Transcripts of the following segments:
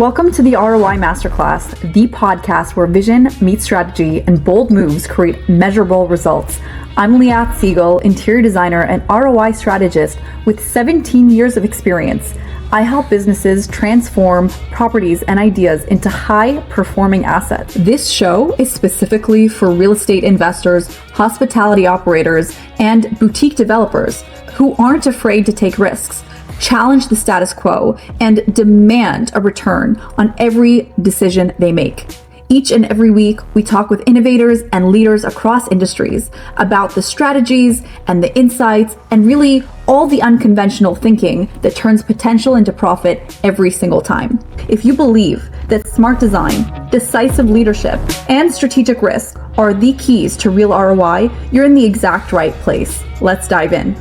Welcome to the ROI Masterclass, the podcast where vision meets strategy and bold moves create measurable results. I'm Liat Siegel, interior designer and ROI strategist with 17 years of experience. I help businesses transform properties and ideas into high-performing assets. This show is specifically for real estate investors, hospitality operators, and boutique developers who aren't afraid to take risks, challenge the status quo, and demand a return on every decision they make. Each and every week, we talk with innovators and leaders across industries about the strategies and the insights and really all the unconventional thinking that turns potential into profit every single time. If you believe that smart design, decisive leadership, and strategic risk are the keys to real ROI, you're in the exact right place. Let's dive in.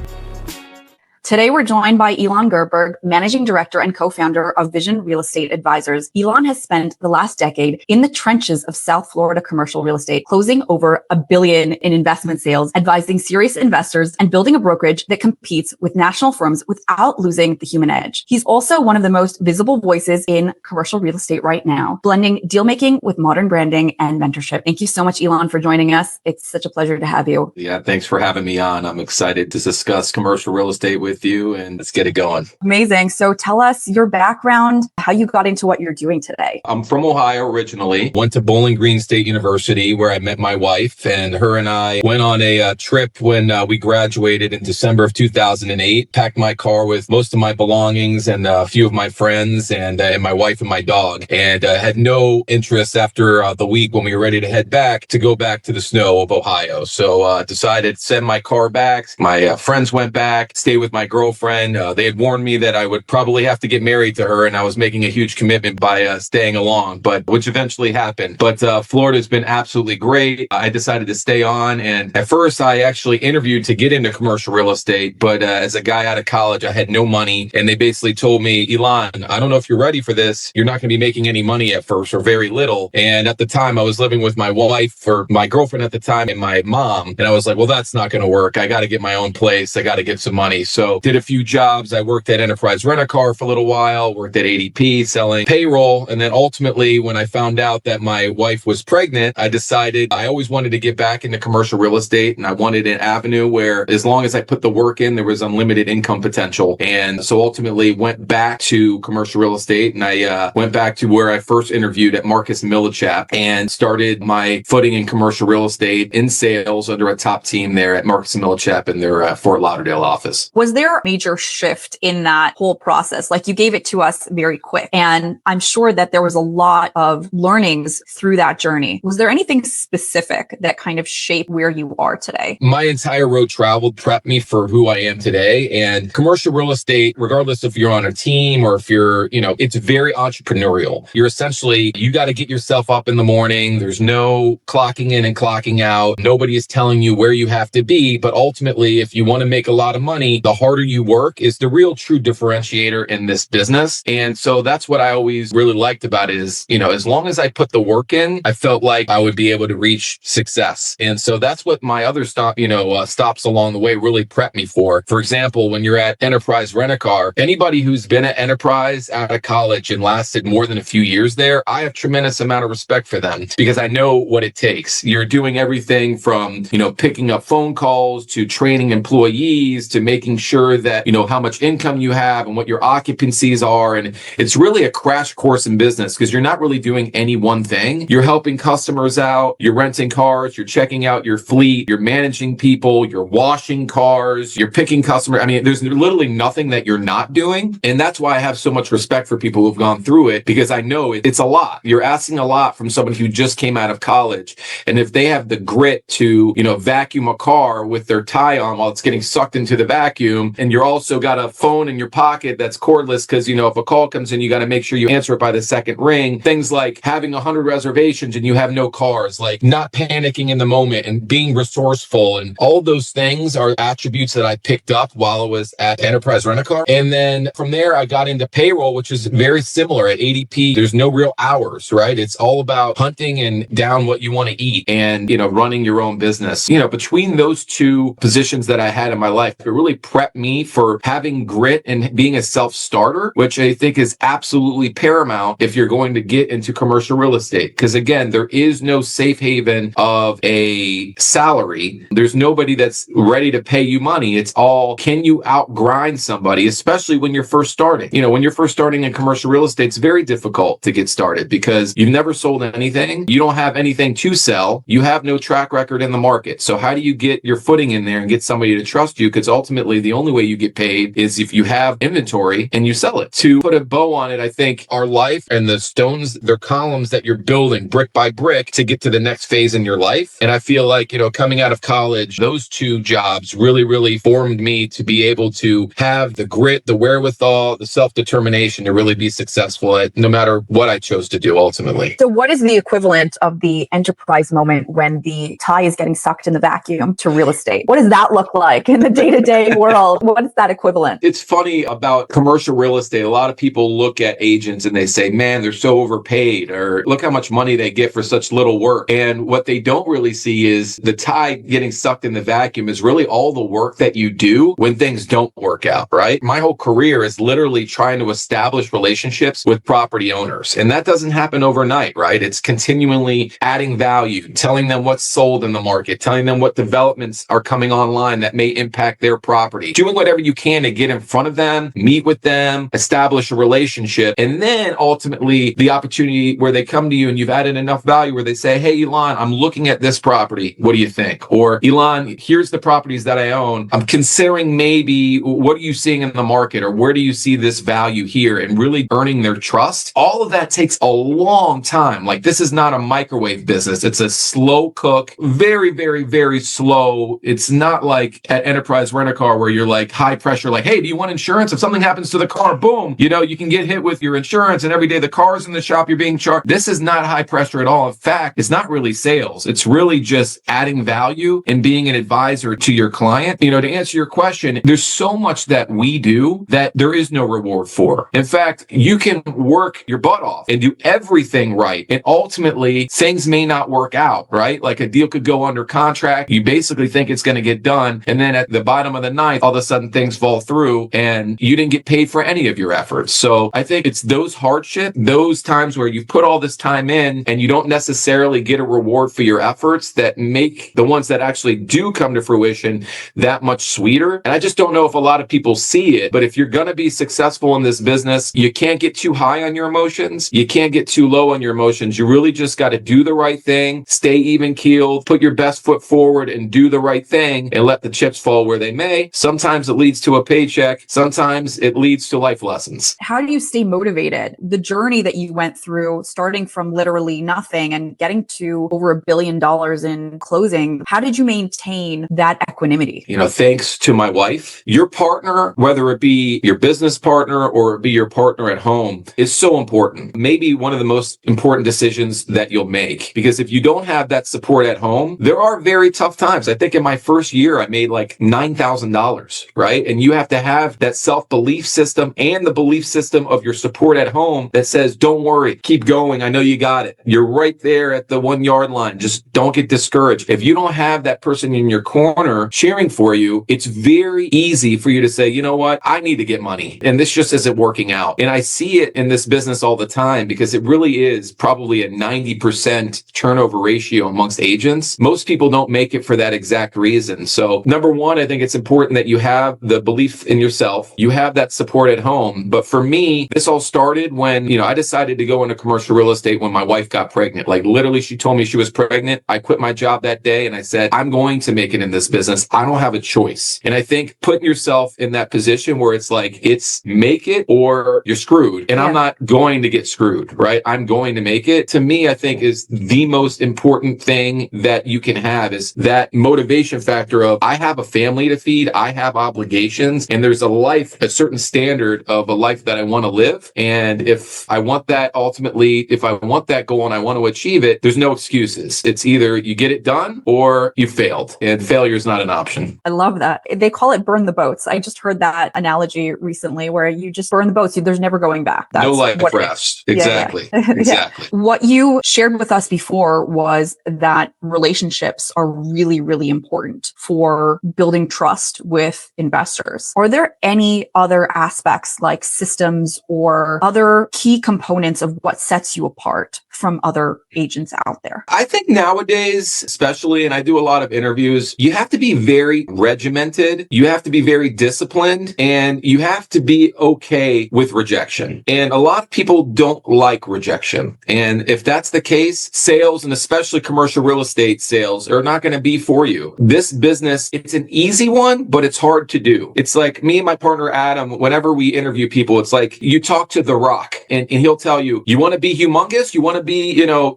Today, we're joined by Elon Gerberg, Managing Director and Co-founder of Vision Real Estate Advisors. Elon has spent the last decade in the trenches of South Florida commercial real estate, closing over $1 billion in investment sales, advising serious investors, and building a brokerage that competes with national firms without losing the human edge. He's also one of the most visible voices in commercial real estate right now, blending deal making with modern branding and mentorship. Thank you so much, Elon, for joining us. It's such a pleasure to have you. Yeah, thanks for having me on. I'm excited to discuss commercial real estate with you, and let's get it going. Amazing. So tell us your background, how you got into what you're doing today. I'm from Ohio originally, went to Bowling Green State University where I met my wife, and her and I went on a trip when we graduated in December of 2008, packed my car with most of my belongings and a few of my friends and my wife and my dog, and had no interest after the week when we were ready to head back to go back to the snow of Ohio. So decided to send my car back. My friends went back, stayed with my girlfriend. They had warned me that I would probably have to get married to her, and I was making a huge commitment by staying along, which eventually happened. But Florida's been absolutely great. I decided to stay on, and at first I actually interviewed to get into commercial real estate, but as a guy out of college, I had no money, and they basically told me, Elon, I don't know if you're ready for this. You're not going to be making any money at first, or very little. And at the time, I was living with my wife, or my girlfriend at the time, and my mom, and I was like, well, that's not going to work. I got to get my own place. I got to get some money. So did a few jobs. I worked at Enterprise Rent-A-Car for a little while, worked at ADP selling payroll. And then ultimately, when I found out that my wife was pregnant, I decided I always wanted to get back into commercial real estate. And I wanted an avenue where as long as I put the work in, there was unlimited income potential. And so ultimately went back to commercial real estate. And I went back to where I first interviewed at Marcus & Millichap and started my footing in commercial real estate in sales under a top team there at Marcus & Millichap in their Fort Lauderdale office. Was there a major shift in that whole process? Like, you gave it to us very quick, and I'm sure that there was a lot of learnings through that journey. Was there anything specific that kind of shaped where you are today? My entire road traveled prepped me for who I am today. And commercial real estate, regardless if you're on a team or if you're, it's very entrepreneurial. You're essentially, you got to get yourself up in the morning. There's no clocking in and clocking out. Nobody is telling you where you have to be. But ultimately, if you want to make a lot of money, the harder you work is the real true differentiator in this business. And so that's what I always really liked about it is, as long as I put the work in, I felt like I would be able to reach success. And so that's what my other stops along the way really prepped me for. For example, when you're at Enterprise Rent-A-Car, anybody who's been at Enterprise out of college and lasted more than a few years there, I have tremendous amount of respect for them because I know what it takes. You're doing everything from, picking up phone calls to training employees to making sure that, how much income you have and what your occupancies are. And it's really a crash course in business because you're not really doing any one thing. You're helping customers out, you're renting cars, you're checking out your fleet, you're managing people, you're washing cars, you're picking customers. I mean, there's literally nothing that you're not doing. And that's why I have so much respect for people who've gone through it, because I know it's a lot. You're asking a lot from someone who just came out of college. And if they have the grit to, vacuum a car with their tie on while it's getting sucked into the vacuum, and you're also got a phone in your pocket that's cordless because, if a call comes in, you got to make sure you answer it by the second ring. Things like having 100 reservations and you have no cars, like not panicking in the moment and being resourceful. And all those things are attributes that I picked up while I was at Enterprise Rent-A-Car. And then from there, I got into payroll, which is very similar. At ADP, there's no real hours, right? It's all about hunting and down what you want to eat and, running your own business. Between those two positions that I had in my life, it really prepped me for having grit and being a self-starter, which I think is absolutely paramount if you're going to get into commercial real estate. Because again, there is no safe haven of a salary. There's nobody that's ready to pay you money. It's all, can you outgrind somebody, especially when you're first starting? When you're first starting in commercial real estate, it's very difficult to get started because you've never sold anything. You don't have anything to sell. You have no track record in the market. So how do you get your footing in there and get somebody to trust you? Because ultimately, the only way you get paid is if you have inventory and you sell it. To put a bow on it, I think our life and the stones, they're columns that you're building brick by brick to get to the next phase in your life. And I feel like, coming out of college, those two jobs really formed me to be able to have the grit, the wherewithal, the self-determination to really be successful at no matter what I chose to do ultimately. So what is the equivalent of the enterprise moment when the tie is getting sucked in the vacuum to real estate? What does that look like in the day-to-day world? What is that equivalent? It's funny about commercial real estate. A lot of people look at agents and they say, man, they're so overpaid, or look how much money they get for such little work. And what they don't really see is the tie getting sucked in the vacuum is really all the work that you do when things don't work out, right? My whole career is literally trying to establish relationships with property owners. And that doesn't happen overnight, right? It's continually adding value, telling them what's sold in the market, telling them what developments are coming online that may impact their property, doing whatever you can to get in front of them, meet with them, establish a relationship. And then ultimately the opportunity where they come to you and you've added enough value where they say, hey, Elon, I'm looking at this property. What do you think? Or Elon, here's the properties that I own. I'm considering maybe, what are you seeing in the market? Or where do you see this value here? And really earning their trust. All of that takes a long time. Like, this is not a microwave business. It's a slow cook, very slow. It's not like at Enterprise Rent-A-Car where you're like high pressure, like, hey, do you want insurance? If something happens to the car, boom, you can get hit with your insurance and every day the car's in the shop, you're being charged. This is not high pressure at all. In fact, it's not really sales. It's really just adding value and being an advisor to your client. To answer your question, there's so much that we do that there is no reward for. In fact, you can work your butt off and do everything right. And ultimately, things may not work out, right? Like a deal could go under contract. You basically think it's going to get done. And then at the bottom of the ninth, all of a sudden things fall through and you didn't get paid for any of your efforts. So I think it's those hardships, those times where you've put all this time in and you don't necessarily get a reward for your efforts that make the ones that actually do come to fruition that much sweeter. And I just don't know if a lot of people see it, but if you're going to be successful in this business, you can't get too high on your emotions. You can't get too low on your emotions. You really just got to do the right thing, stay even keeled, put your best foot forward and do the right thing and let the chips fall where they may. Sometimes it leads to a paycheck. Sometimes it leads to life lessons. How do you stay motivated? The journey that you went through, starting from literally nothing and getting to over $1 billion in closing, how did you maintain that equanimity? Thanks to my wife, your partner, whether it be your business partner or it be your partner at home, is so important. Maybe one of the most important decisions that you'll make, because if you don't have that support at home, there are very tough times. I think in my first year, I made like $9,000, right? And you have to have that self-belief system and the belief system of your support at home that says, don't worry, keep going. I know you got it. You're right there at the 1 yard line. Just don't get discouraged. If you don't have that person in your corner cheering for you, it's very easy for you to say, you know what? I need to get money. And this just isn't working out. And I see it in this business all the time because it really is probably a 90% turnover ratio amongst agents. Most people don't make it for that exact reason. So number one, I think it's important that you have the belief in yourself. You have that support at home. But for me, this all started when, I decided to go into commercial real estate when my wife got pregnant. Like literally, she told me she was pregnant. I quit my job that day and I said, I'm going to make it in this business. I don't have a choice. And I think putting yourself in that position where it's like, it's make it or you're screwed. And I'm not going to get screwed, right? I'm going to make it. To me, I think is the most important thing that you can have is that motivation factor of I have a family to feed. I have obligations and there's a certain standard of a life that I want to live. And if I want that ultimately, if I want that goal and I want to achieve it, there's no excuses. It's either you get it done or you failed, and failure is not an option. I love that. They call it burn the boats. I just heard that analogy recently where you just burn the boats. There's never going back. That's no life rafts. Exactly. Yeah. Exactly. What you shared with us before was that relationships are really, really important for building trust with with investors. Are there any other aspects like systems or other key components of what sets you apart from other agents out there? I think nowadays, especially, and I do a lot of interviews, you have to be very regimented, you have to be very disciplined, and you have to be okay with rejection. And a lot of people don't like rejection. And if that's the case, sales, and especially commercial real estate sales, are not going to be for you. This business, it's an easy one, but it's hard to do. It's like me and my partner Adam, whenever we interview people, it's like you talk to The Rock and he'll tell you, you want to be humongous? You want to be,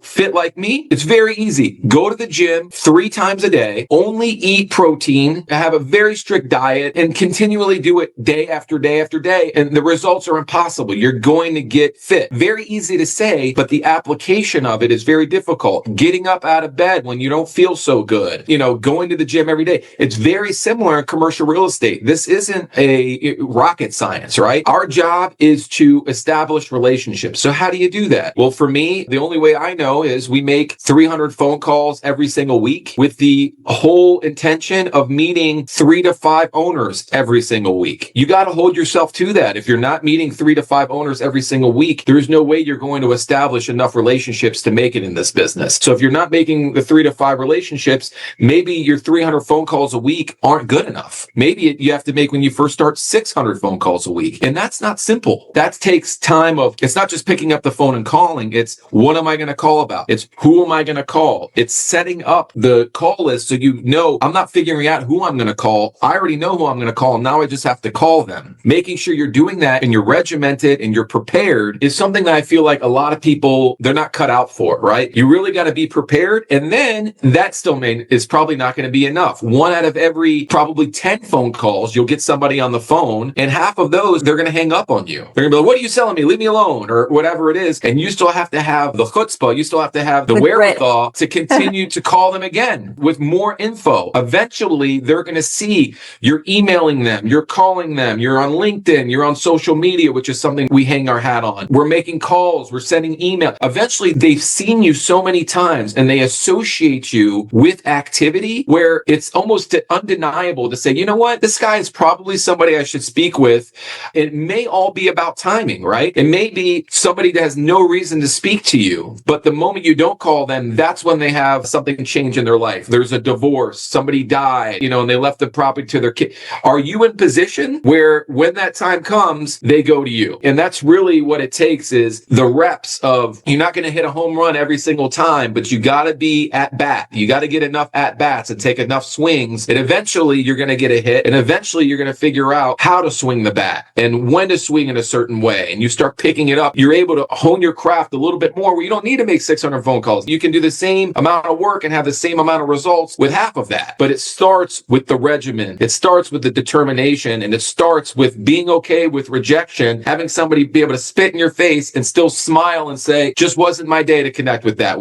fit like me? It's very easy. Go to the gym 3 times a day, only eat protein, have a very strict diet, and continually do it day after day after day. And the results are impossible. You're going to get fit. Very easy to say, but the application of it is very difficult. Getting up out of bed when you don't feel so good, going to the gym every day. It's very similar in commercial real estate. This isn't a rocket science, right? Our job is to establish relationships. So how do you do that? Well, for me, the only way I know is we make 300 phone calls every single week with the whole intention of meeting 3 to 5 owners every single week. You got to hold yourself to that. If you're not meeting 3 to 5 owners every single week, there's no way you're going to establish enough relationships to make it in this business. So if you're not making the 3 to 5 relationships, maybe your 300 phone calls a week aren't good enough. Maybe you have to make, when you first start, 600 phone calls a week. And that's not simple. That takes time it's not just picking up the phone and calling. It's what am I going to call about? It's who am I going to call? It's setting up the call list so I'm not figuring out who I'm going to call. I already know who I'm going to call. Now I just have to call them. Making sure you're doing that and you're regimented and you're prepared is something that I feel like a lot of people, they're not cut out for, right? You really got to be prepared. And then that still is probably not going to be enough. 1 out of every probably 10 phone calls, you'll get somebody on the phone, and half of those, they're going to hang up on you. They're going to be like, what are you selling me? Leave me alone, or whatever it is. And you still have to have the chutzpah. You still have to have the wherewithal to continue to call them again with more info. Eventually, they're going to see you're emailing them, you're calling them, you're on LinkedIn, you're on social media, which is something we hang our hat on. We're making calls, we're sending email. Eventually, they've seen you so many times and they associate you with activity where it's almost undeniable to say, you know what, this guy is probably somebody I should speak with. It may all be about timing, right? It may be somebody that has no reason to speak to you, but the moment you don't call them, that's when they have something change in their life. There's a divorce, somebody died, and they left the property to their kid. Are you in position where when that time comes, they go to you? And that's really what it takes, is the reps of, you're not going to hit a home run every single time, but you got to be at bat. You got to get enough at bats and take enough swings, and eventually you're going to get a hit, and eventually you're going to figure out how to swing the bat and when to swing in a certain way. And you start picking it up. You're able to hone your craft a little bit more, where you don't need to make 600 phone calls. You can do the same amount of work and have the same amount of results with half of that. But it starts with the regimen. It starts with the determination, and it starts with being okay with rejection, having somebody be able to spit in your face and still smile and say, just wasn't my day to connect with that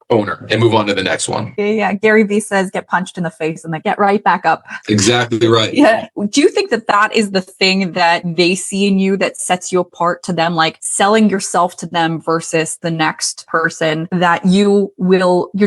owner, and move on to the next one. Yeah. Gary Vee says, get punched in the face and then get right back up. Exactly right. Yeah. Do you think that is the thing that they see in you that sets you apart to them, like selling yourself to them versus the next person, that you're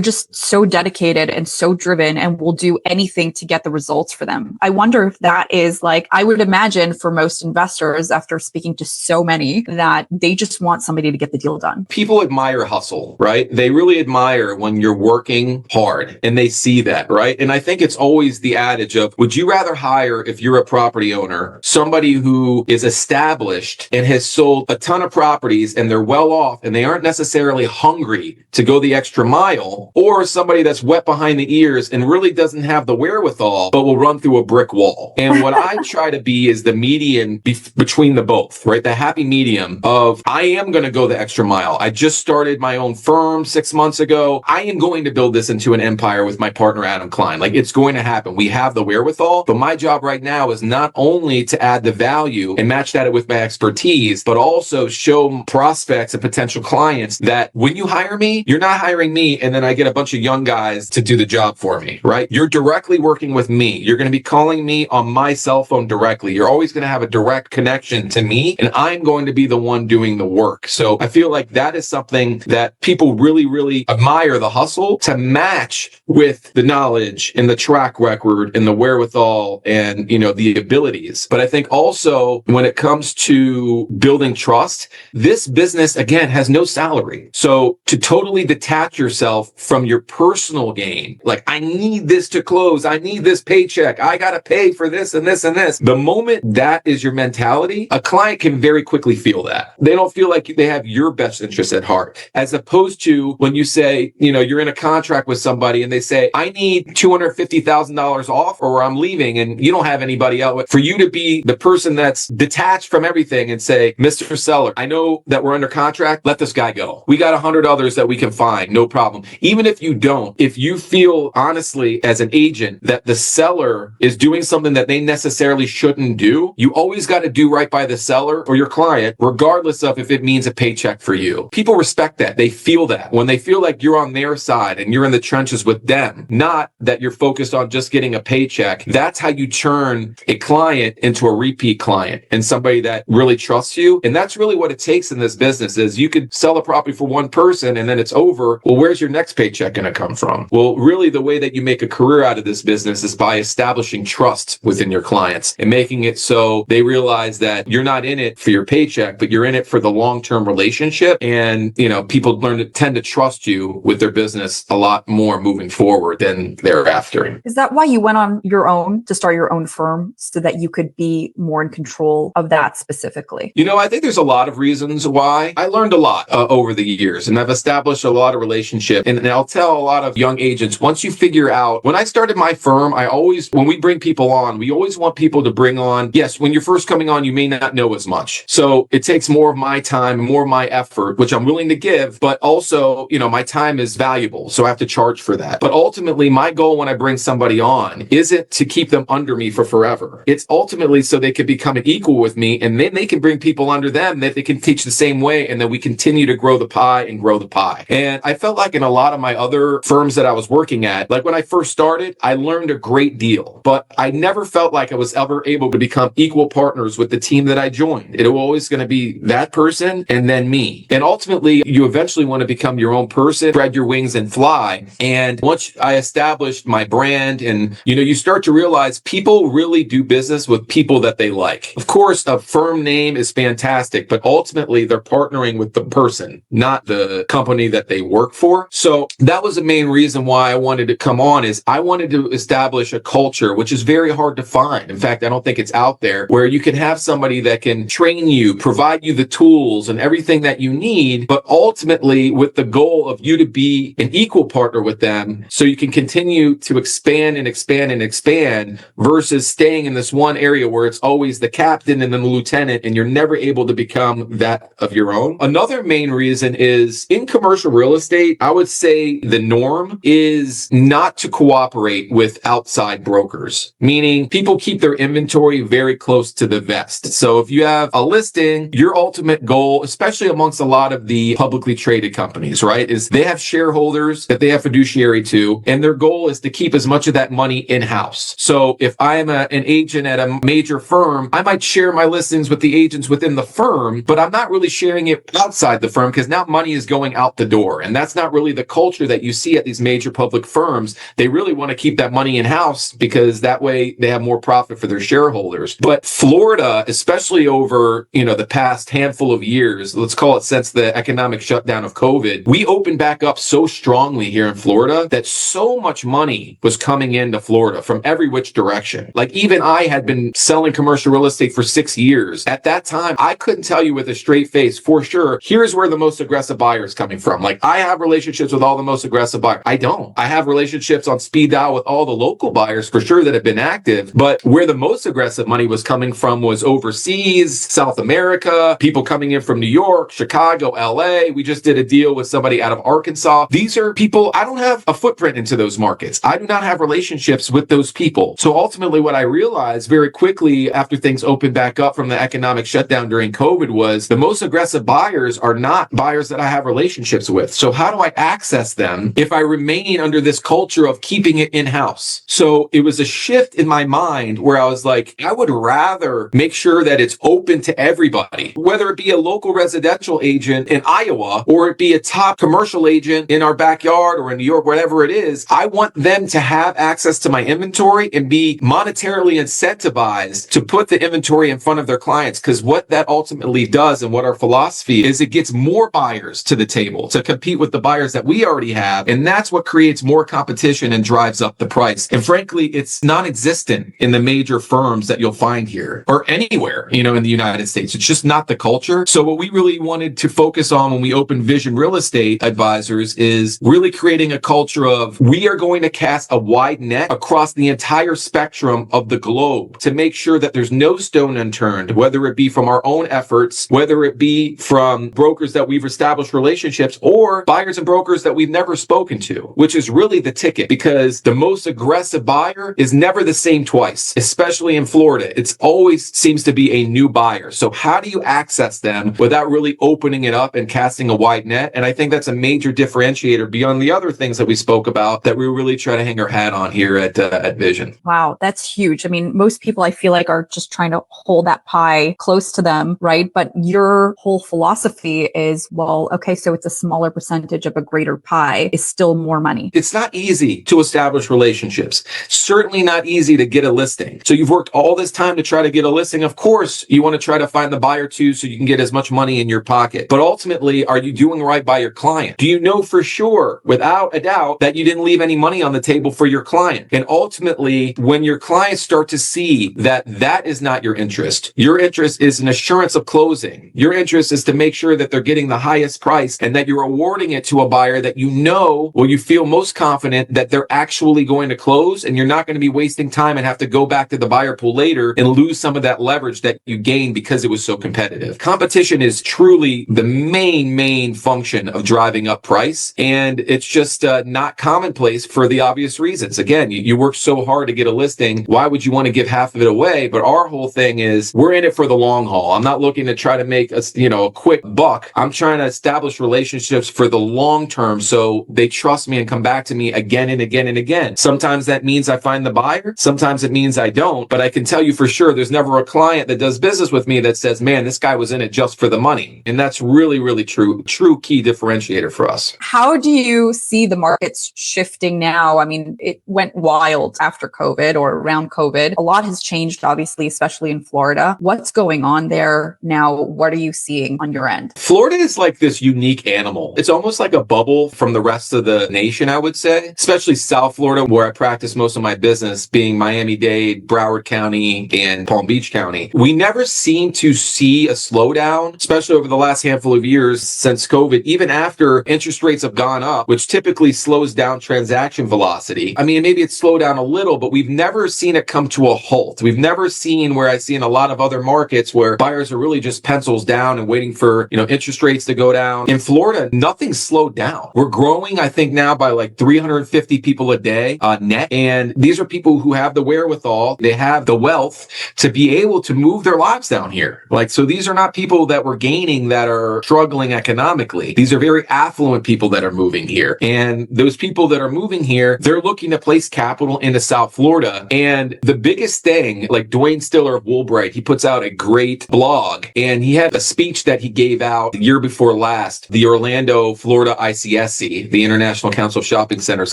just so dedicated and so driven and will do anything to get the results for them? I wonder if that is, like, I would imagine for most investors, after speaking to so many, that they just want somebody to get the deal done. People admire hustle, right? They really admire when you're working hard, and they see that, right? And I think it's always the adage of, would you rather hire, if you're a property owner, somebody who is established and has sold a ton of properties and they're well off and they aren't necessarily hungry to go the extra mile, or somebody that's wet behind the ears and really doesn't have the wherewithal but will run through a brick wall? And what I try to be is the median between the both, right? The happy medium of, I am going to go the extra mile. I just started my own firm 6 months ago. I am going to build this into an empire with my partner, Adam Klein. Like, it's going to happen. We have the wherewithal, but my job right now is not only to add the value and match that with my expertise, but also show prospects and potential clients that when you hire me, you're not hiring me and then I get a bunch of young guys to do the job for me, right? You're directly working with me. You're going to be calling me on my cell phone directly. You're always going to have a direct connection to me, and I'm going to be the one doing the work. So I feel like that is something that people really, really admire, the hustle to match with the knowledge and the track record and the wherewithal wherewithal and, the abilities. But I think also when it comes to building trust, this business, again, has no salary. So to totally detach yourself from your personal gain, like, I need this to close, I need this paycheck, I got to pay for this and this and this. The moment that is your mentality, a client can very quickly feel that. They don't feel like they have your best interest at heart, as opposed to when you say, you're in a contract with somebody and they say, I need $250,000 off or I'm leaving, and you don't have anybody else. For you to be the person that's detached from everything and say, Mr. Seller, I know that we're under contract, let this guy go. We got 100 others that we can find, no problem. Even if you don't, if you feel honestly as an agent that the seller is doing something that they necessarily shouldn't do, you always got to do right by the seller or your client, regardless of if it means a paycheck for you. People respect that. They feel that. When they feel like you're on their side and you're in the trenches with them, not that you're focused on just getting a paycheck, that's how you turn a client into a repeat client and somebody that really trusts you. And that's really what it takes in this business. Is you could sell a property for one person and then it's over. Well, where's your next paycheck going to come from? Well, really the way that you make a career out of this business is by establishing trust within your clients and making it so they realize that you're not in it for your paycheck, but you're in it for the long-term relationship. And, people tend to trust you with their business a lot more moving forward than thereafter. Is that why you went on your own to start your own firm, so that you could be more in control of that specifically? I think there's a lot of reasons why. I learned a lot over the years, and I've established a lot of relationships. And I'll tell a lot of young agents, once you figure out, when I started my firm, when we bring people on, we always want people to bring on, yes, when you're first coming on, you may not know as much. So it takes more of my time, more of my effort, which I'm willing to give, but also, my time is valuable. So I have to charge for that. But ultimately, my goal when I bring somebody on isn't to keep them under me for forever. It's ultimately so they can become an equal with me, and then they can bring people under them that they can teach the same way, and then we continue to grow the pie and grow the pie. And I felt like in a lot of my other firms that I was working at, like when I first started, I learned a great deal, but I never felt like I was ever able to become equal partners with the team that I joined. It was always going to be that person and then me. And ultimately, you eventually want to become your own person, spread your wings and fly. And once I established my brand, and you start to realize people really do business with people that they like. Of course, a firm name is fantastic, but ultimately they're partnering with the person, not the company that they work for. So that was the main reason why I wanted to come on, is I wanted to establish a culture, which is very hard to find. In fact, I don't think it's out there, where you can have somebody that can train you, provide you the tools and everything that you need, but ultimately with the goal of you to be an equal partner with them, so you can continue to expand and expand and expand, versus staying in this one area where it's always the captain and then the lieutenant, and you're never able to become that of your own. Another main reason is, in commercial real estate, I would say the norm is not to cooperate with outside brokers, meaning people keep their inventory very close to the vest. So if you have a listing, your ultimate goal, especially amongst a lot of the publicly traded companies, right, is they have shareholders that they have fiduciary to, and their goal is to keep as much of that money in-house. So if I'm an agent at a major firm, I might share my listings with the agents within the firm, but I'm not really sharing it outside the firm, because now money is going out the door. And that's not really the culture that you see at these major public firms. They really want to keep that money in-house, because that way they have more profit for their shareholders. But Florida, especially over, the past handful of years, let's call it since the economic shutdown of COVID, we opened back up so strongly here in Florida that so much money was coming into Florida from every which direction. Like, even I had been selling commercial real estate for 6 years. At that time, I couldn't tell you with a straight face for sure, here's where the most aggressive buyer is coming from. Like, I have relationships with all the most aggressive buyers. I don't. I have relationships on speed dial with all the local buyers for sure that have been active, but where the most aggressive money was coming from was overseas, South America, people coming in from New York, Chicago, LA. We just did a deal with somebody out of Arkansas. These are people, I don't have a footprint into those markets. I do not have relationships with those people. So ultimately what I realized very quickly after things opened back up from the economic shutdown during COVID was the most aggressive buyers are not buyers that I have relationships with. So how do I access them if I remain under this culture of keeping it in-house? So it was a shift in my mind where I was like, I would rather make sure that it's open to everybody, whether it be a local residential agent in Iowa or it be a top commercial agent in our backyard or in New York, whatever it is. I want them to have access to my inventory inventory and be monetarily incentivized to put the inventory in front of their clients. Because what that ultimately does, and what our philosophy is, it gets more buyers to the table to compete with the buyers that we already have. And that's what creates more competition and drives up the price. And frankly, it's non-existent in the major firms that you'll find here or anywhere, in the United States. It's just not the culture. So what we really wanted to focus on when we opened Vision Real Estate Advisors is really creating a culture of, we are going to cast a wide net across the entire spectrum of the globe to make sure that there's no stone unturned, whether it be from our own efforts, whether it be from brokers that we've established relationships, or buyers and brokers that we've never spoken to, which is really the ticket, because the most aggressive buyer is never the same twice, especially in Florida. It's always seems to be a new buyer. So how do you access them without really opening it up and casting a wide net? And I think that's a major differentiator beyond the other things that we spoke about that we really try to hang our hat on here at Vision. Wow, that's huge. I mean, most people I feel like are just trying to hold that pie close to them, right? But your whole philosophy is, well, okay, so it's a smaller percentage of a greater pie is still more money. It's not easy to establish relationships. Certainly not easy to get a listing. So you've worked all this time to try to get a listing. Of course, you want to try to find the buyer too, so you can get as much money in your pocket. But ultimately, are you doing right by your client? Do you know for sure, without a doubt, that you didn't leave any money on the table for your client? And ultimately, when your clients start to see that that is not your interest is an assurance of closing. Your interest is to make sure that they're getting the highest price and that you're awarding it to a buyer that you feel most confident that they're actually going to close, and you're not going to be wasting time and have to go back to the buyer pool later and lose some of that leverage that you gained because it was so competitive. Competition is truly the main function of driving up price, and it's just not commonplace for the obvious reasons. Again, you work so hard to get a listing. Why would you want to give half of it away? But our whole thing is, we're in it for the long haul. I'm not looking to try to make a quick buck. I'm trying to establish relationships for the long term, so they trust me and come back to me again and again and again. Sometimes that means I find the buyer. Sometimes it means I don't. But I can tell you for sure, there's never a client that does business with me that says, man, this guy was in it just for the money. And that's really, really true key differentiator for us. How do you see the markets shifting now? I mean, it went wild after COVID or around COVID. A lot has changed, obviously, especially in Florida. What's going on there now? What are you seeing on your end? Florida is like this unique animal. It's almost like a bubble from the rest of the nation, I would say, especially South Florida, where I practice most of my business, being Miami-Dade, Broward County, and Palm Beach County. We never seem to see a slowdown, especially over the last handful of years since COVID, even after interest rates have gone up, which typically slows down transaction velocity. I mean, maybe it's slowed down a little, but we've never seen it come to a halt. We've never seen where I see in a lot of other markets where buyers are really just pencils down and waiting for, interest rates to go down. In Florida, nothing's slowed down. We're growing, I think now by like 350 people a day net. And these are people who have the wherewithal, they have the wealth to be able to move their lives down here. So these are not people that we're gaining that are struggling economically. These are very affluent people that are moving here. And those people that are moving here, they're looking to place capital into South Florida. And the biggest thing, like Dwayne Stiller of Woolbright, he puts out a great blog, and he had a speech that he gave out the year before last, the Orlando, Florida ICSC, the International Council of Shopping Centers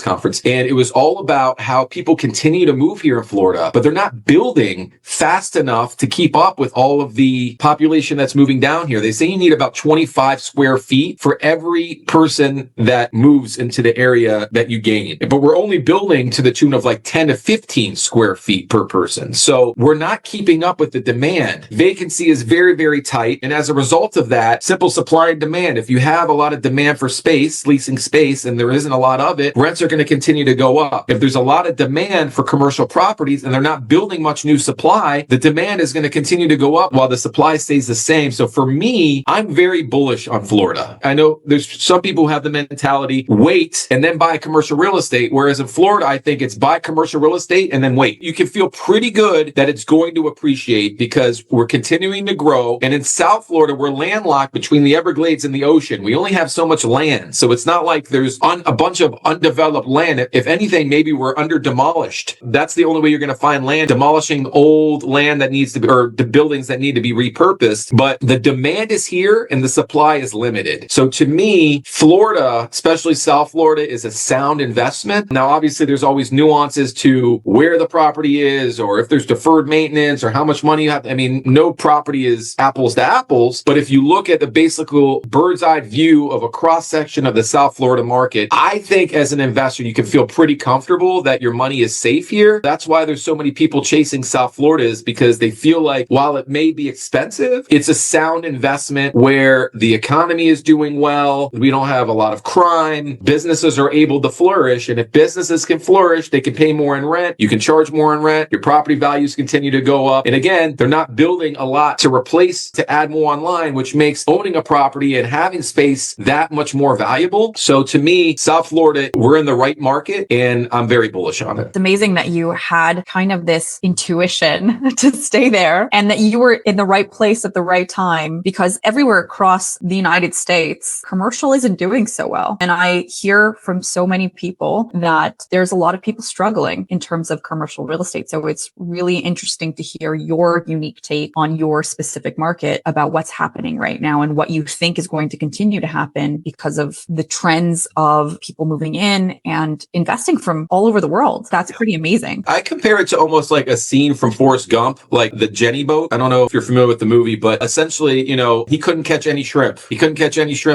Conference. And it was all about how people continue to move here in Florida, but they're not building fast enough to keep up with all of the population that's moving down here. They say you need about 25 square feet for every person that moves into the area that you gain. But we're only building to the tune of like 10 to 15 square feet per person. So we're not keeping up with the demand. Vacancy is very, very tight. And as a result of that, simple supply and demand. If you have a lot of demand for space, leasing space, and there isn't a lot of it, rents are going to continue to go up. If there's a lot of demand for commercial properties and they're not building much new supply, the demand is going to continue to go up while the supply stays the same. So for me, I'm very bullish on Florida. I know there's some people who have the mentality, wait and then buy commercial real estate. Whereas in Florida, I think it's buy commercial real estate and then wait. You can feel pretty good that it's going to appreciate because we're continuing to grow. And in South Florida, we're landlocked between the Everglades and the ocean. We only have so much land. So it's not like there's a bunch of undeveloped land. If anything, maybe we're under demolished. That's the only way you're going to find land, demolishing old land that needs to be, or the buildings that need to be repurposed. But the demand is here and the supply is limited. So to me, Florida, especially South Florida, is a sound investment. Now, obviously, there's always nuances to, to where the property is or if there's deferred maintenance or how much money you have. I mean, no property is apples to apples, but if you look at the basic bird's eye view of a cross section of the South Florida market, I think as an investor, you can feel pretty comfortable that your money is safe here. That's why there's so many people chasing South Florida, is because they feel like while it may be expensive, it's a sound investment where the economy is doing well. We don't have a lot of crime. Businesses are able to flourish. And if businesses can flourish, they can pay more in rent. You can charge more in rent. Your property values continue to go up. And again, they're not building a lot to add more online, which makes owning a property and having space that much more valuable. So to me, South Florida, we're in the right market and I'm very bullish on it. It's amazing that you had kind of this intuition to stay there and that you were in the right place at the right time, because everywhere across the United States, commercial isn't doing so well. And I hear from so many people that there's a lot of people struggling in terms of commercial real estate. So it's really interesting to hear your unique take on your specific market about what's happening right now and what you think is going to continue to happen because of the trends of people moving in and investing from all over the world. That's pretty amazing. I compare it to almost like a scene from Forrest Gump, like the Jenny boat. I don't know if you're familiar with the movie, but essentially, he couldn't catch any shrimp.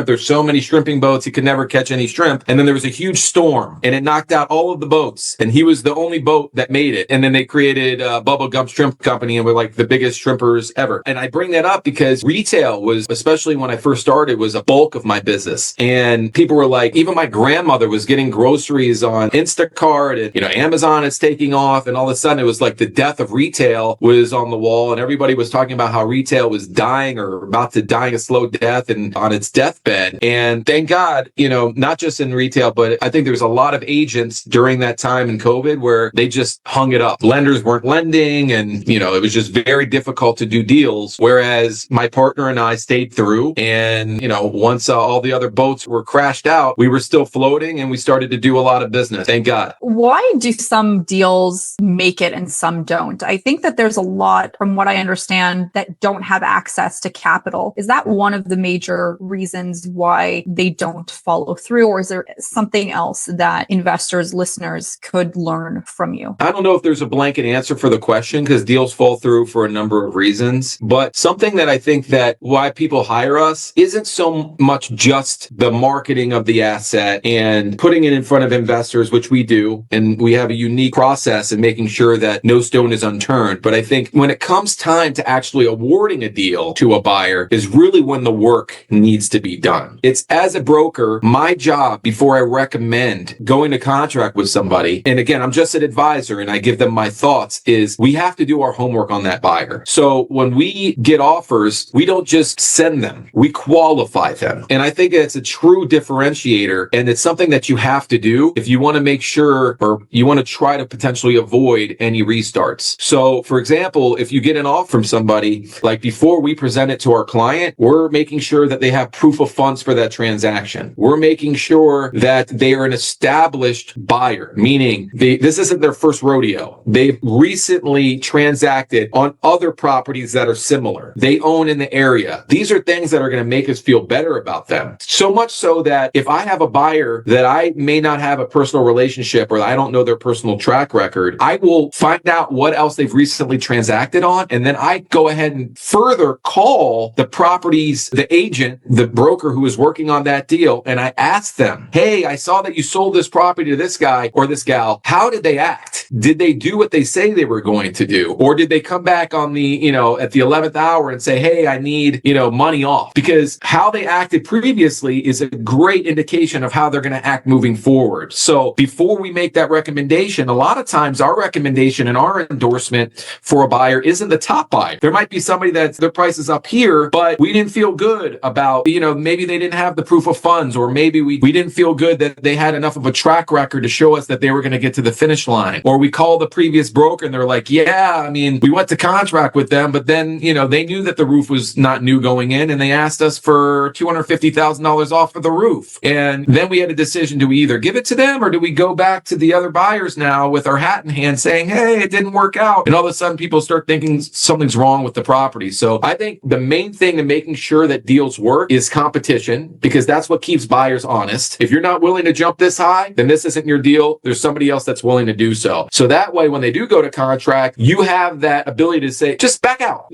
There's so many shrimping boats, he could never catch any shrimp. And then there was a huge storm and it knocked out all of the boats. And he was the only boat that made it. And then they created Bubba Gump Shrimp Company and were like the biggest shrimpers ever. And I bring that up because retail was, especially when I first started, was a bulk of my business. And people were like, even my grandmother was getting groceries on Instacart and, Amazon is taking off. And all of a sudden it was like the death of retail was on the wall. And everybody was talking about how retail was dying or about to die a slow death and on its deathbed. And thank God, not just in retail, but I think there was a lot of agents during that time in COVID where they just hung it up. Lenders weren't lending and, it was just very difficult to do deals. Whereas my partner and I stayed through and, once all the other boats were crashed out, we were still floating and we started to do a lot of business. Thank God. Why do some deals make it and some don't? I think that there's a lot, from what I understand, that don't have access to capital. Is that one of the major reasons why they don't follow through? Or is there something else that investors, listeners could learn from you? I don't know if there's a blanket answer for the question because deals fall through for a number of reasons. But something that I think that why people hire us isn't so much just the marketing of the asset and putting it in front of investors, which we do. And we have a unique process in making sure that no stone is unturned. But I think when it comes time to actually awarding a deal to a buyer is really when the work needs to be done. It's as a broker, my job before I recommend going to contract with somebody. And again, I'm just an advisor and I give them my thoughts, is we have to do our homework on that buyer. So when we get offers, we don't just send them, we qualify them. And I think it's a true differentiator. And it's something that you have to do if you want to make sure, or you want to try to potentially avoid any restarts. So for example, if you get an offer from somebody, like before we present it to our client, we're making sure that they have proof of funds for that transaction. We're making sure that they are an established buyer, meaning this isn't their first rodeo. They've recently transacted on other properties that are similar. They own in the area. These are things that are going to make us feel better about them. So much so that if I have a buyer that I may not have a personal relationship or I don't know their personal track record, I will find out what else they've recently transacted on. And then I go ahead and further call the properties, the agent, the broker who is working on that deal. And I ask them, hey, I saw that you sold this property to this guy or this gal. How did they act? Did they do what they say they were going to do? Or did they come back on the, at the 11th hour and say, hey, I need, money off? Because how they acted previously is a great indication of how they're going to act moving forward. So before we make that recommendation, a lot of times our recommendation and our endorsement for a buyer isn't the top buyer. There might be somebody that's their price is up here, but we didn't feel good about, maybe they didn't have the proof of funds, or maybe we didn't feel good that they had enough of a track record to show us that they were going to get to the finish line. Or we call the previous broker and they're like, yeah, we went to contract with them, but then, they knew that the roof was not new going in and they asked us for $250,000 off of the roof. And then we had a decision, do we either give it to them or do we go back to the other buyers now with our hat in hand saying, hey, it didn't work out. And all of a sudden people start thinking something's wrong with the property. So I think the main thing to making sure that deals work is competition, because that's what keeps buyers honest. If you're not willing to jump this high, then this isn't your deal. There's somebody else that's willing willing to do so. So that way, when they do go to contract, you have that ability to say, just back out.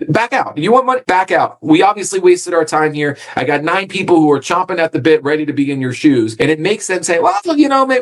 You want money? Back out. We obviously wasted our time here. I got 9 people who are chomping at the bit, ready to be in your shoes. And it makes them say, well,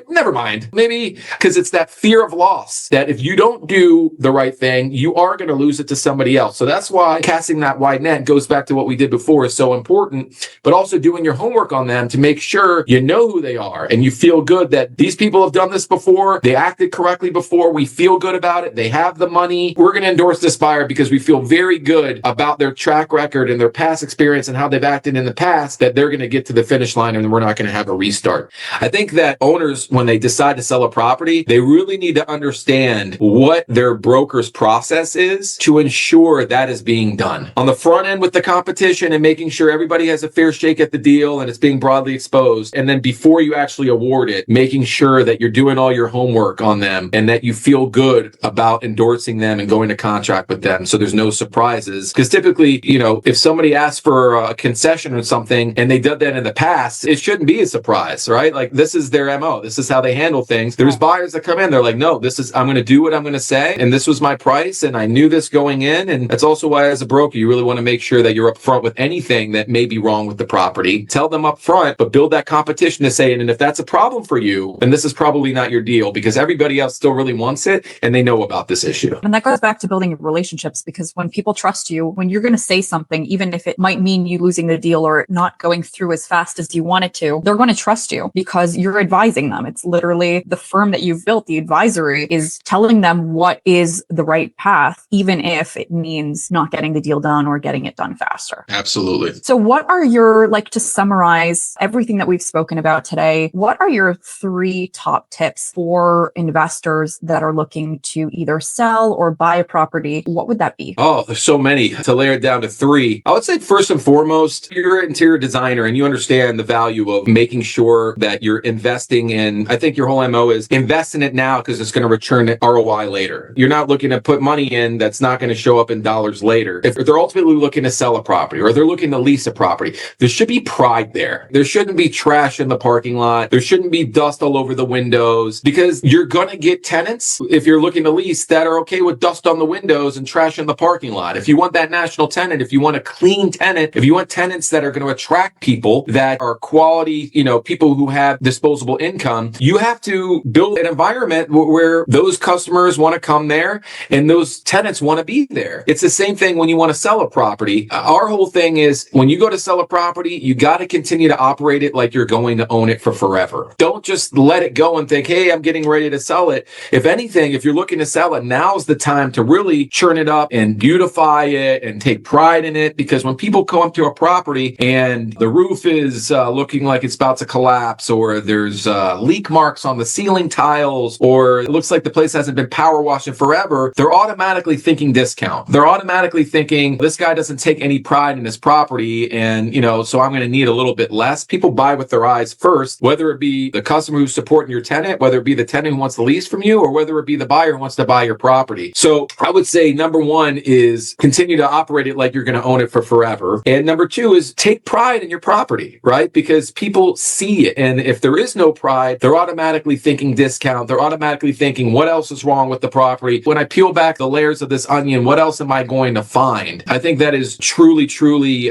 never mind. Maybe because it's that fear of loss that if you don't do the right thing, you are going to lose it to somebody else. So that's why casting that wide net goes back to what we did before is so important, but also doing your homework on them to make sure you know who they are and you feel good that these people have done this before. They acted correctly before. We feel good about it. They have the money. We're going to endorse this buyer because we feel very good about their track record and their past experience and how they've acted in the past, that they're going to get to the finish line and we're not going to have a restart. I think that owners, when they decide to sell a property, they really need to understand what their broker's process is to ensure that is being done. On the front end with the competition and making sure everybody has a fair shake at the deal and it's being broadly exposed. And then before you actually award it, making sure that you're doing all your homework on them and that you feel good about endorsing them and going to contract with them so there's no surprises. Because typically, if somebody asks for a concession or something and they did that in the past, it shouldn't be a surprise, right? Like, this is their MO. This is how they handle things. There's buyers that come in, they're like, no, I'm going to do what I'm going to say. And this was my price. And I knew this going in. And that's also why, as a broker, you really want to make sure that you're upfront with anything that may be wrong with the property. Tell them up front, but build that competition to say, and if that's a problem for you, then this is probably not your deal, because everybody else still really wants it and they know about this issue. And that goes back to building relationships, because when people trust you, when you're going to say something, even if it might mean you losing the deal or not going through as fast as you want it to, they're going to trust you because you're advising them. It's literally the firm that you've built, the advisory, is telling them what is the right path, even if it means not getting the deal done or getting it done faster. Absolutely. So what are your, to summarize everything that we've spoken about today, what are your 3 top tips for investors that are looking to either sell or buy a property? What would that be? Oh, there's so many. To layer it down to 3, I would say first and foremost, you're an interior designer and you understand the value of making sure that you're investing in, I think your whole MO is invest in it now because it's going to return ROI later. You're not looking to put money in that's not going to show up in dollars later. If they're ultimately looking to sell a property or they're looking to lease a property, there should be pride there. There shouldn't be trash in the parking lot. There shouldn't be dust all over the windows, because you're going to get tenants, if you're looking to lease, that are okay with dust on the windows and trash in the parking lot. If you want that national tenant, if you want a clean tenant, if you want tenants that are going to attract people that are quality, people who have disposable income, you have to build an environment where those customers want to come there and those tenants want to be there. It's the same thing when you want to sell a property. Our whole thing is, when you go to sell a property, you got to continue to operate it like you're going to own it for forever. Don't just let it go and think, hey, I'm getting ready to sell it. If anything, if you're looking to sell it, now's the time to really churn it up and beautify it and take pride in it. Because when people come to a property and the roof is looking like it's about to collapse, or there's leak marks on the ceiling tiles, or it looks like the place hasn't been power washed in forever, they're automatically thinking discount. They're automatically thinking, this guy doesn't take any pride in his property, and so I'm going to need a little bit less. People buy with their eyes first, whether it be the customer who's supporting your tenant, whether it be the tenant who wants to lease from you, or whether it be the buyer who wants to buy your property. So I would say number 1 is continue to operate it like you're going to own it for forever. And number 2 is take pride in your property, right? Because people see it. And if there is no pride, they're automatically thinking discount. They're automatically thinking, what else is wrong with the property? When I peel back the layers of this onion, what else am I going to find? I think that is truly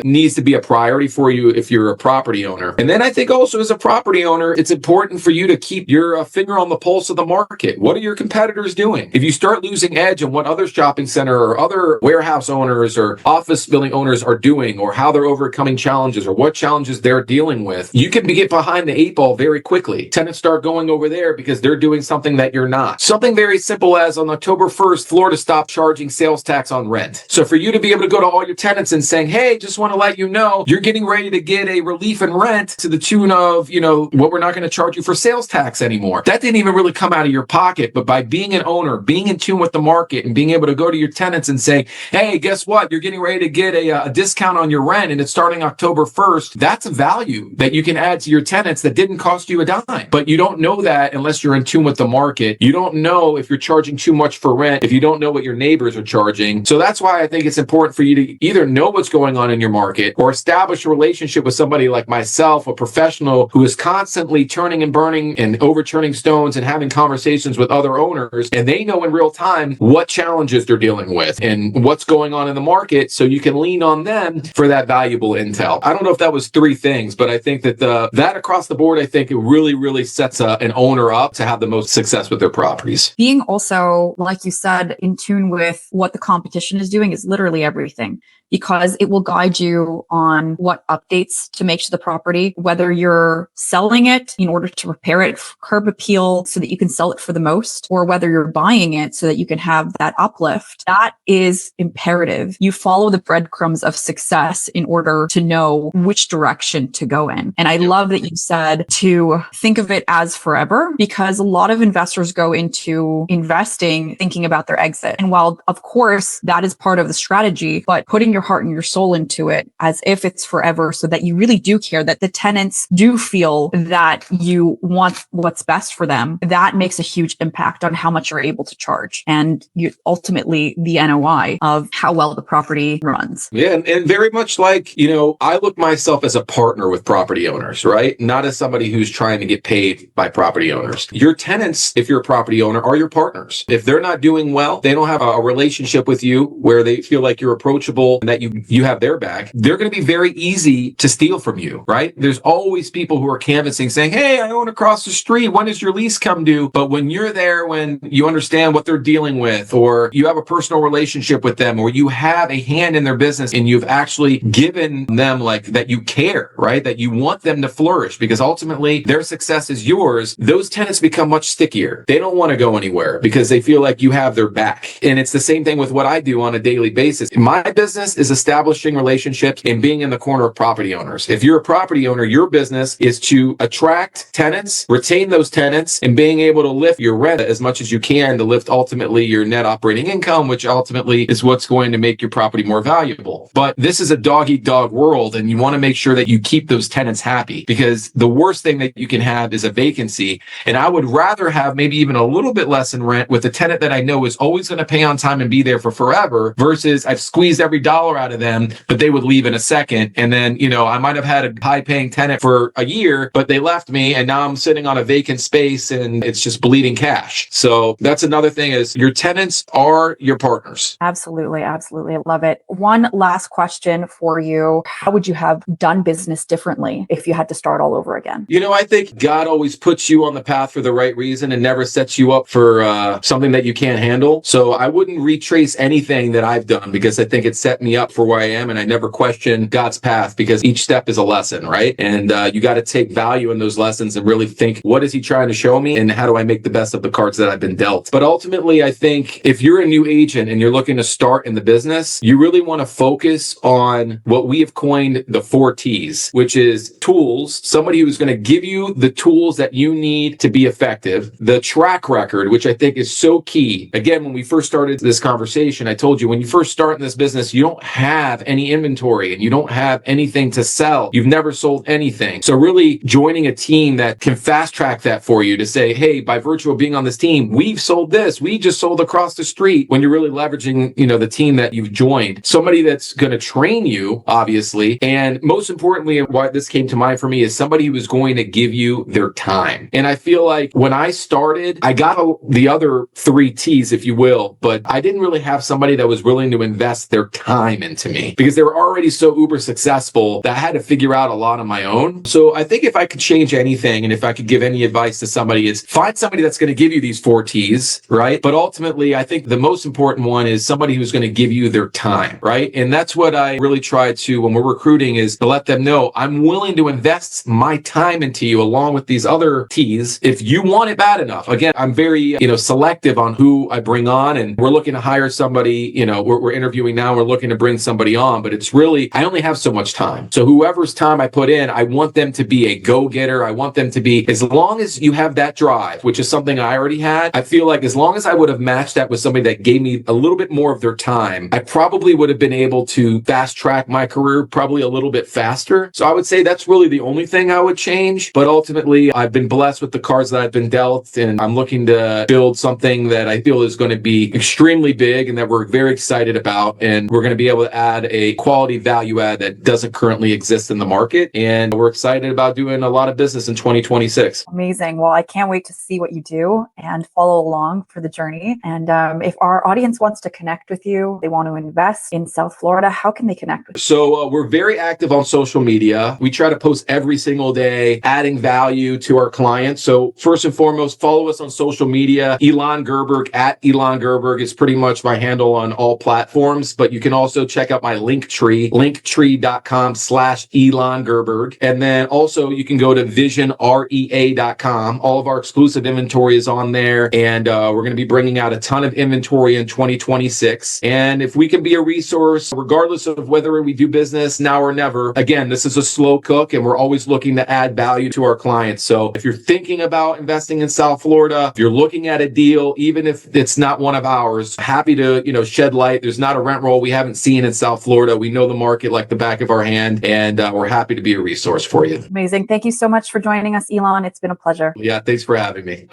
needs to be a priority for you if you're a property owner. And then I think also, as a property owner, it's important for you to keep your finger on the pulse of the market. What are your competitors doing? If you start losing edge on what other shopping center or other warehouse owners or office building owners are doing, or how they're overcoming challenges, or what challenges they're dealing with, you can get behind the 8 ball very quickly. Tenants start going over there because they're doing something that you're not. Something very simple as, on October 1st, Florida stopped charging sales tax on rent. So for you to be able to go to all your tenants and saying, hey, just want to let you know, you're getting ready to get a relief in rent to the tune of, what we're not going to charge you for sales tax anymore. That didn't even really come out of your pocket, but by being an owner, being in tune with the market, and being able to go to your tenants and say, hey, guess what? You're getting ready to get a discount on your rent, and it's starting October 1st. That's a value that you can add to your tenants that didn't cost you a dime. But you don't know that unless you're in tune with the market. You don't know if you're charging too much for rent, if you don't know what your neighbors are charging. So that's why I think it's important for you to either know what's going on in your market, or establish a relationship with somebody like myself, a professional who is constantly turning and burning and overturning stones and having conversations conversations with other owners, and they know in real time what challenges they're dealing with and what's going on in the market, so you can lean on them for that valuable intel. I don't know if that was three things, but I think that that across the board, I think it really sets an owner up to have the most success with their properties. Being also, like you said, in tune with what the competition is doing is literally everything, because it will guide you on what updates to make to the property, whether you're selling it in order to repair it, curb appeal so that you can sell it for the most, or whether you're buying it so that you can have that uplift. That is imperative. You follow the breadcrumbs of success in order to know which direction to go in. And I love that you said to think of it as forever, because a lot of investors go into investing thinking about their exit. And while, of course, that is part of the strategy, but putting your heart and your soul into it as if it's forever, so that you really do care, that the tenants do feel that you want what's best for them, that makes a huge impact on how much you're able to charge, and ultimately the NOI of how well the property runs. Yeah, and very much like, I look myself as a partner with property owners, right? Not as somebody who's trying to get paid by property owners. Your tenants, if you're a property owner, are your partners. If they're not doing well, they don't have a relationship with you where they feel like you're approachable and that you have their back, they're going to be very easy to steal from you, right? There's always people who are canvassing saying, hey, I own across the street. When does your lease come due? But when you're there, when you understand what they're dealing with, or you have a personal relationship with them, or you have a hand in their business and you've actually given them like that you care, right? That you want them to flourish because ultimately their success is yours. Those tenants become much stickier. They don't want to go anywhere because they feel like you have their back. And it's the same thing with what I do on a daily basis. My business is establishing relationships and being in the corner of property owners. If you're a property owner, your business is to attract tenants, retain those tenants, and being able to lift your rent as much as you can to lift ultimately your net operating income, which ultimately is what's going to make your property more valuable. But this is a dog-eat-dog world, and you want to make sure that you keep those tenants happy, because the worst thing that you can have is a vacancy. And I would rather have maybe even a little bit less in rent with a tenant that I know is always going to pay on time and be there for forever, versus I've squeezed every dollar out of them, but they would leave in a second. And then, I might have had a high-paying tenant for a year, but they left me, and now I'm sitting on a vacant space and it's just bleeding cash. So that's another thing, is your tenants are your partners. Absolutely. Absolutely. I love it. One last question for you. How would you have done business differently if you had to start all over again? I think God always puts you on the path for the right reason and never sets you up for something that you can't handle. So I wouldn't retrace anything that I've done, because I think it set me up for where I am, and I never question God's path, because each step is a lesson, right? And you got to take value in those lessons and really think, what is he trying to show me, and how do I make the best of the cards that I've been dealt? But ultimately, I think if you're a new agent and you're looking to start in the business, you really want to focus on what we have coined the 4 T's, which is tools, somebody who's going to give you the tools that you need to be effective, the track record, which I think is so key. Again, when we first started this conversation, I told you, when you first start in this business, you don't have any inventory and you don't have anything to sell. You've never sold anything. So really joining a team that can fast track that for you to say, hey, by virtue of being on this team, we've sold this. We just sold across the street, when you're really leveraging, the team that you've joined. Somebody that's going to train you, obviously. And most importantly, why this came to mind for me is somebody who is going to give you their time. And I feel like when I started, I got the other 3 T's, if you will, but I didn't really have somebody that was willing to invest their time into me, because they were already so uber successful that I had to figure out a lot on my own. So I think if I could change anything, and if I could give any advice to somebody, is find somebody that's going to give you these 4 T's, right? But ultimately, I think the most important one is somebody who's going to give you their time, right? And that's what I really try to, when we're recruiting, is to let them know I'm willing to invest my time into you along with these other T's if you want it bad enough. Again, I'm very, selective on who I bring on, and we're looking to hire somebody, we're interviewing now, we're looking to bring somebody on, but it's really, I only have so much time. So whoever's time I put in, I want them to be a go-getter. I want them to be, as long as you have that drive, which is something I already had, I feel like as long as I would have matched that with somebody that gave me a little bit more of their time, I probably would have been able to fast track my career probably a little bit faster. So I would say that's really the only thing I would change. But ultimately, I've been blessed with the cards that I've been dealt, and I'm looking to build something that I feel is going to be extremely big and that we're very excited about. And we're going to be able to add a quality value add that doesn't currently exist in the market. And we're excited about doing a lot of business in 2026. Amazing. Well, I can't wait to see what you do and follow along for the journey. And if our audience wants to connect with you, they want to invest in South Florida, how can they connect with you? So we're very active on social media. We try to post every single day, adding value to our clients. So first and foremost, follow us on social media. Elon Gerberg at Elon Gerberg is pretty much my handle on all platforms, but you can also check out my Linktree, linktree.com/Elon Gerberg. And then also you can go to visionrea.com. All of our exclusive inventory is on there. And we're going to be bringing out a ton of inventory in 2026. And if we can be a resource, regardless of whether we do business now or never, again, this is a slow cook and we're always looking to add value to our clients. So if you're thinking about investing in South Florida, if you're looking at a deal, even if it's not one of ours, happy to, shed light. There's not a rent roll we haven't seen in South Florida. We know the market like the back of our hand, and we're happy to be a resource for you. Amazing. Thank you so much for joining us, Elon. It's been a pleasure. Yeah, thanks for having me.